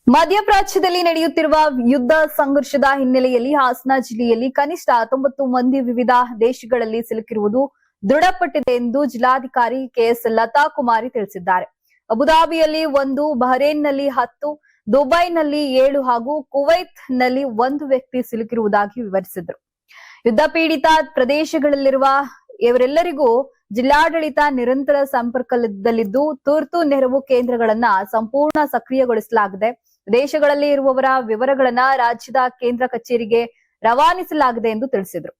ಮಧ್ಯಪ್ರಾಚ್ಯದಲ್ಲಿ ನಡೆಯುತ್ತಿರುವ ಯುದ್ಧ ಸಂಘರ್ಷದ ಹಿನ್ನೆಲೆಯಲ್ಲಿ ಹಾಸನ ಜಿಲ್ಲೆಯಲ್ಲಿ ಕನಿಷ್ಠ 19 ಮಂದಿ ವಿವಿಧ ದೇಶಗಳಲ್ಲಿ ಸಿಲುಕಿರುವುದು ದೃಢಪಟ್ಟಿದೆ ಎಂದು ಜಿಲ್ಲಾಧಿಕಾರಿ ಕೆಎಸ್ ಲತಾ ಕುಮಾರಿ ತಿಳಿಸಿದ್ದಾರೆ. ಅಬುಧಾಬಿಯಲ್ಲಿ 1, ಬಹರೇನ್ನಲ್ಲಿ 10, ದುಬೈನಲ್ಲಿ 7 ಹಾಗೂ ಕುವೈತ್ನಲ್ಲಿ 1 ವ್ಯಕ್ತಿ ಸಿಲುಕಿರುವುದಾಗಿ ವಿವರಿಸಿದರು. ಯುದ್ಧ ಪೀಡಿತ ಪ್ರದೇಶಗಳಲ್ಲಿರುವ ಇವರೆಲ್ಲರಿಗೂ ಜಿಲ್ಲಾಡಳಿತ ನಿರಂತರ ಸಂಪರ್ಕದಲ್ಲಿದ್ದು ತುರ್ತು ನೆರವು ಕೇಂದ್ರಗಳನ್ನ ಸಂಪೂರ್ಣ ಸಕ್ರಿಯಗೊಳಿಸಲಾಗಿದೆ. ದೇಶಗಳಲ್ಲಿ ಇರುವವರ ವಿವರಗಳನ್ನ ರಾಜ್ಯದ ಕೇಂದ್ರ ಕಚೇರಿಗೆ ರವಾನಿಸಲಾಗಿದೆ ಎಂದು ತಿಳಿಸಿದರು.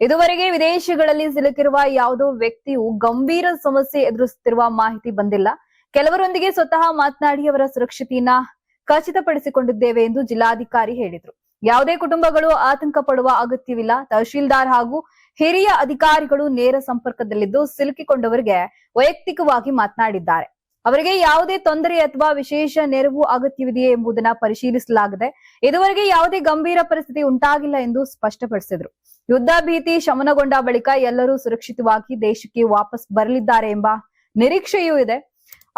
ಇದುವರೆಗೆ ವಿದೇಶಗಳಲ್ಲಿ ಸಿಲುಕಿರುವ ಯಾವುದೋ ವ್ಯಕ್ತಿಯು ಗಂಭೀರ ಸಮಸ್ಯೆ ಎದುರಿಸುತ್ತಿರುವ ಮಾಹಿತಿ ಬಂದಿಲ್ಲ. ಕೆಲವರೊಂದಿಗೆ ಸ್ವತಃ ಮಾತನಾಡಿ ಅವರ ಸುರಕ್ಷತೆಯನ್ನ ಖಚಿತಪಡಿಸಿಕೊಂಡಿದ್ದೇವೆ ಎಂದು ಜಿಲ್ಲಾಧಿಕಾರಿ ಹೇಳಿದರು. ಯಾವುದೇ ಕುಟುಂಬಗಳು ಆತಂಕ ಪಡುವ ಅಗತ್ಯವಿಲ್ಲ. ತಹಶೀಲ್ದಾರ್ ಹಾಗೂ ಹಿರಿಯ ಅಧಿಕಾರಿಗಳು ನೇರ ಸಂಪರ್ಕದಲ್ಲಿದ್ದು ಸಿಲುಕಿಕೊಂಡವರಿಗೆ ವೈಯಕ್ತಿಕವಾಗಿ ಮಾತನಾಡಿದ್ದಾರೆ. ಅವರಿಗೆ ಯಾವುದೇ ತೊಂದರೆ ಅಥವಾ ವಿಶೇಷ ನೆರವು ಅಗತ್ಯವಿದೆಯೇ ಎಂಬುದನ್ನ ಪರಿಶೀಲಿಸಲಾಗಿದೆ. ಇದುವರೆಗೆ ಯಾವುದೇ ಗಂಭೀರ ಪರಿಸ್ಥಿತಿ ಉಂಟಾಗಿಲ್ಲ ಎಂದು ಸ್ಪಷ್ಟಪಡಿಸಿದರು. ಯುದ್ಧ ಭೀತಿ ಶಮನಗೊಂಡ ಬಳಿಕ ಎಲ್ಲರೂ ಸುರಕ್ಷಿತವಾಗಿ ದೇಶಕ್ಕೆ ವಾಪಸ್ ಬರಲಿದ್ದಾರೆ ಎಂಬ ನಿರೀಕ್ಷೆಯೂ ಇದೆ.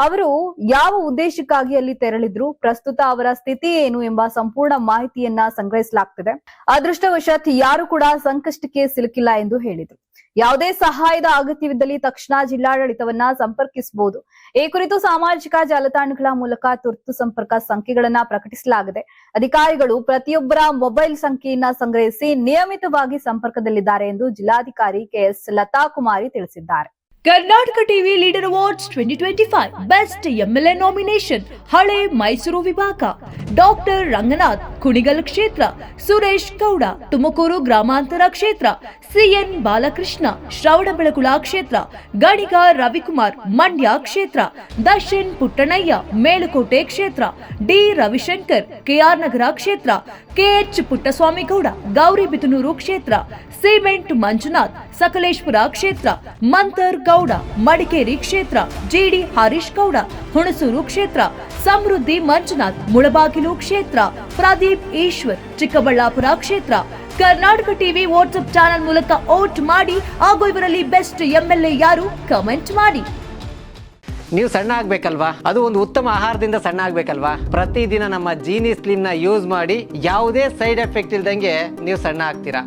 ಅವರು ಯಾವ ಉದ್ದೇಶಕ್ಕಾಗಿ ಅಲ್ಲಿ ತೆರಳಿದ್ರು, ಪ್ರಸ್ತುತ ಅವರ ಸ್ಥಿತಿ ಏನು ಎಂಬ ಸಂಪೂರ್ಣ ಮಾಹಿತಿಯನ್ನ ಸಂಗ್ರಹಿಸಲಾಗ್ತಿದೆ. ಅದೃಷ್ಟವಶಾತ್ ಯಾರು ಕೂಡ ಸಂಕಷ್ಟಕ್ಕೆ ಸಿಲುಕಿಲ್ಲ ಎಂದು ಹೇಳಿದರು. ಯಾವುದೇ ಸಹಾಯದ ಅಗತ್ಯವಿದ್ದಲ್ಲಿ ತಕ್ಷಣ ಜಿಲ್ಲಾಡಳಿತವನ್ನ ಸಂಪರ್ಕಿಸಬಹುದು. ಈ ಕುರಿತು ಸಾಮಾಜಿಕ ಜಾಲತಾಣಗಳ ಮೂಲಕ ತುರ್ತು ಸಂಪರ್ಕ ಸಂಖ್ಯೆಗಳನ್ನ ಪ್ರಕಟಿಸಲಾಗಿದೆ. ಅಧಿಕಾರಿಗಳು ಪ್ರತಿಯೊಬ್ಬರ ಮೊಬೈಲ್ ಸಂಖ್ಯೆಯನ್ನ ಸಂಗ್ರಹಿಸಿ ನಿಯಮಿತವಾಗಿ ಸಂಪರ್ಕದಲ್ಲಿದ್ದಾರೆ ಎಂದು ಜಿಲ್ಲಾಧಿಕಾರಿ ಕೆಎಸ್ ಲತಾ ಕುಮಾರಿ ತಿಳಿಸಿದ್ದಾರೆ. Karnataka TV leader awards 2025 best MLA nomination ಹಳೆ ಮೈಸೂರು ವಿಭಾಗ ಡಾಕ್ಟರ್ ರಂಗನಾಥ್ ಕುಣಿಗಲ್ ಕ್ಷೇತ್ರ, ಸುರೇಶ್ ಗೌಡ ತುಮಕೂರು ಗ್ರಾಮಾಂತರ ಕ್ಷೇತ್ರ, ಸಿಎನ್ ಬಾಲಕೃಷ್ಣ ಶ್ರವಣಬೆಳಗೊಳ ಕ್ಷೇತ್ರ, ಗಣಿಗ ರವಿಕುಮಾರ್ ಮಂಡ್ಯ ಕ್ಷೇತ್ರ, ದರ್ಶನ್ ಪುಟ್ಟಣಯ್ಯ ಮೇಲುಕೋಟೆ ಕ್ಷೇತ್ರ, ಡಿ ರವಿಶಂಕರ್ ಕೆಆರ್ ನಗರ ಕ್ಷೇತ್ರ, ಕೆಎಚ್ ಪುಟ್ಟಸ್ವಾಮಿಗೌಡ ಗೌರಿಬಿದನೂರು ಕ್ಷೇತ್ರ, ಸಿಮೆಂಟ್ ಮಂಜುನಾಥ್ ಸಕಲೇಶ್ಪುರ ಕ್ಷೇತ್ರ, ಮಂತರ್ ಗೌಡ ಮಡಿಕೇರಿ ಕ್ಷೇತ್ರ, ಜಿಡಿ ಹರೀಶ್ ಗೌಡ ಹುಣಸೂರು ಕ್ಷೇತ್ರ, ಸಮೃದ್ಧಿ ಮಂಜುನಾಥ್ ಮುಳಬಾಗಿಲು ಕ್ಷೇತ್ರ, ಪ್ರದೀಪ್ ಈಶ್ವರ್ ಚಿಕ್ಕಬಳ್ಳಾಪುರ ಕ್ಷೇತ್ರ. ಕರ್ನಾಟಕ ಟಿವಿ ವಾಟ್ಸ್ಆಪ್ ಚಾನೆಲ್ ಮೂಲಕ ವೋಟ್ ಮಾಡಿ ಹಾಗೂ ಇವರಲ್ಲಿ ಬೆಸ್ಟ್ ಎಂಎಲ್ಎ ಯಾರು ಕಮೆಂಟ್ ಮಾಡಿ. ನೀವು ಸಣ್ಣ ಆಗ್ಬೇಕಲ್ವಾ? ಅದು ಒಂದು ಉತ್ತಮ ಆಹಾರದಿಂದ ಸಣ್ಣ ಆಗ್ಬೇಕಲ್ವಾ? ಪ್ರತಿದಿನ ನಮ್ಮ ಜೀನಿ ಸ್ಲಿಮ್ ನ ಯೂಸ್ ಮಾಡಿ ಯಾವುದೇ ಸೈಡ್ ಎಫೆಕ್ಟ್ ಇಲ್ದಂಗೆ ನೀವು ಸಣ್ಣ ಆಗ್ತೀರಾ.